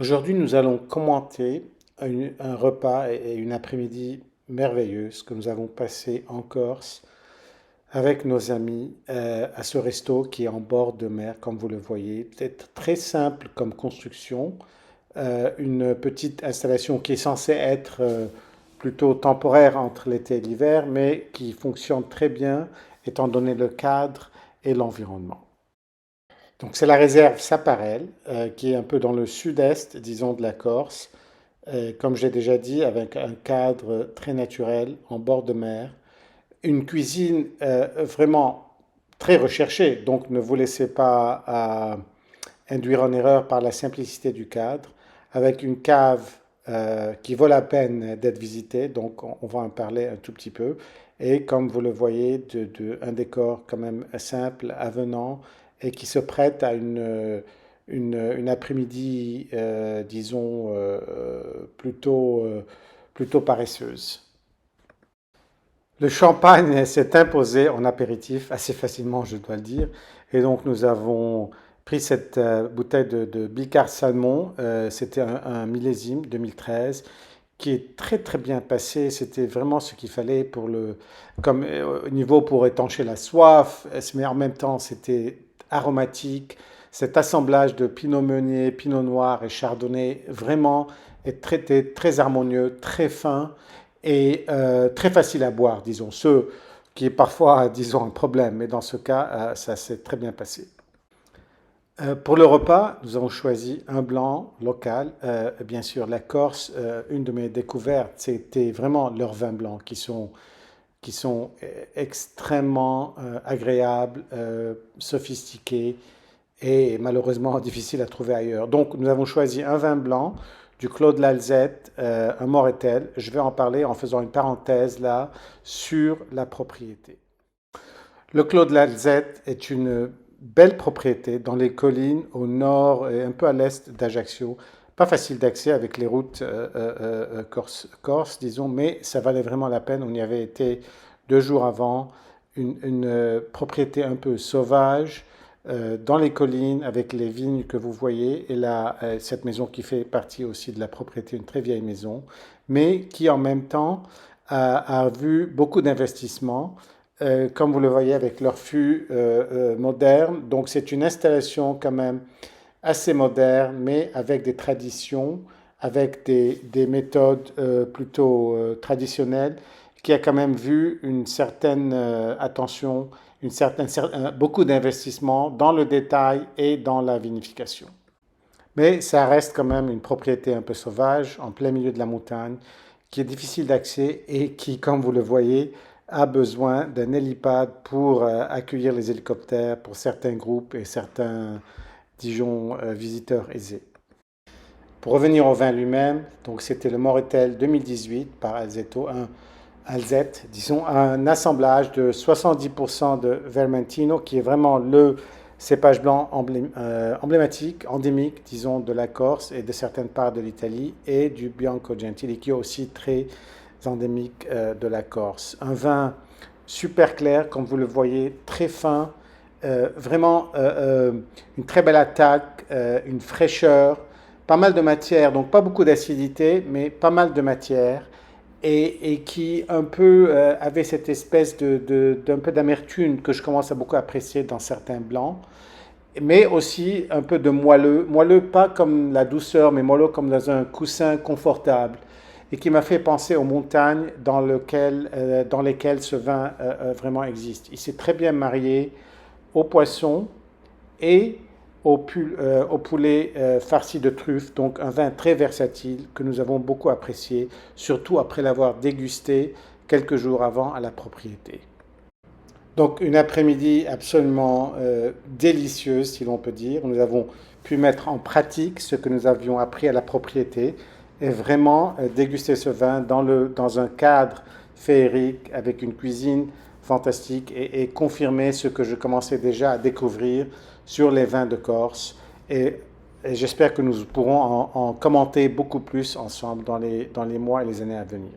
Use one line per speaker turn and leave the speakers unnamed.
Aujourd'hui, nous allons commenter un repas et une après-midi merveilleuse que nous avons passé en Corse avec nos amis à ce resto qui est en bord de mer, comme vous le voyez. Peut-être très simple comme construction, une petite installation qui est censée être plutôt temporaire entre l'été et l'hiver, mais qui fonctionne très bien étant donné le cadre et l'environnement. Donc c'est la réserve Saparel, qui est un peu dans le sud-est, disons, de la Corse, comme j'ai déjà dit, avec un cadre très naturel en bord de mer, une cuisine vraiment très recherchée, donc ne vous laissez pas induire en erreur par la simplicité du cadre, avec une cave qui vaut la peine d'être visitée, donc on va en parler un tout petit peu, et comme vous le voyez, un décor quand même simple, avenant, et qui se prête à une après-midi, disons, plutôt paresseuse. Le champagne s'est imposé en apéritif assez facilement, je dois le dire. Et donc, nous avons pris cette bouteille de Bicard Salmon. C'était un millésime 2013 qui est très très bien passé. C'était vraiment ce qu'il fallait comme au niveau pour étancher la soif, mais en même temps, c'était aromatique. Cet assemblage de Pinot Meunier, Pinot Noir et Chardonnay vraiment est très harmonieux, très fin et très facile à boire, disons. Ce qui est parfois, disons, un problème, mais dans ce cas, ça s'est très bien passé. Pour le repas, nous avons choisi un blanc local. Bien sûr, la Corse, une de mes découvertes, c'était vraiment leurs vins blancs qui sont extrêmement agréables, sophistiqués et malheureusement difficiles à trouver ailleurs. Donc, nous avons choisi un vin blanc du Claude Lalzette, un Moretel. Je vais en parler en faisant une parenthèse là sur la propriété. Le Claude Lalzette est une belle propriété dans les collines au nord et un peu à l'est d'Ajaccio. Pas facile d'accès avec les routes corse, disons, mais ça valait vraiment la peine. On y avait été 2 jours avant. Une propriété un peu sauvage dans les collines avec les vignes que vous voyez. Et là, cette maison qui fait partie aussi de la propriété, une très vieille maison, mais qui en même temps a vu beaucoup d'investissements comme vous le voyez avec leur fût moderne. Donc c'est une installation quand même assez moderne, mais avec des traditions, avec des méthodes plutôt traditionnelles, qui a quand même vu une certaine attention, beaucoup d'investissement dans le détail et dans la vinification. Mais ça reste quand même une propriété un peu sauvage, en plein milieu de la montagne, qui est difficile d'accès et qui, comme vous le voyez, a besoin d'un hélipad pour accueillir les hélicoptères pour certains groupes et certains, disons, visiteurs aisés. Pour revenir au vin lui-même, donc c'était le Moretel 2018 par Alzette, disons, un assemblage de 70% de Vermentino, qui est vraiment le cépage blanc emblématique, endémique, disons, de la Corse et de certaines parts de l'Italie, et du Bianco Gentili, qui est aussi très endémique de la Corse. Un vin super clair, comme vous le voyez, très fin, vraiment une très belle attaque, une fraîcheur, pas mal de matière, donc pas beaucoup d'acidité, mais pas mal de matière, et qui un peu avait cette espèce d'un peu d'amertume que je commence à beaucoup apprécier dans certains blancs, mais aussi un peu de moelleux, moelleux pas comme la douceur, mais moelleux comme dans un coussin confortable, et qui m'a fait penser aux montagnes dans lesquelles ce vin vraiment existe. Il s'est très bien marié au poisson et au poulet farci de truffes, donc un vin très versatile que nous avons beaucoup apprécié, surtout après l'avoir dégusté quelques jours avant à la propriété. Donc une après-midi absolument délicieuse, si l'on peut dire. Nous avons pu mettre en pratique ce que nous avions appris à la propriété et vraiment déguster ce vin dans un cadre féerique avec une cuisine fantastique et confirmer ce que je commençais déjà à découvrir sur les vins de Corse. Et j'espère que nous pourrons en commenter beaucoup plus ensemble dans les mois et les années à venir.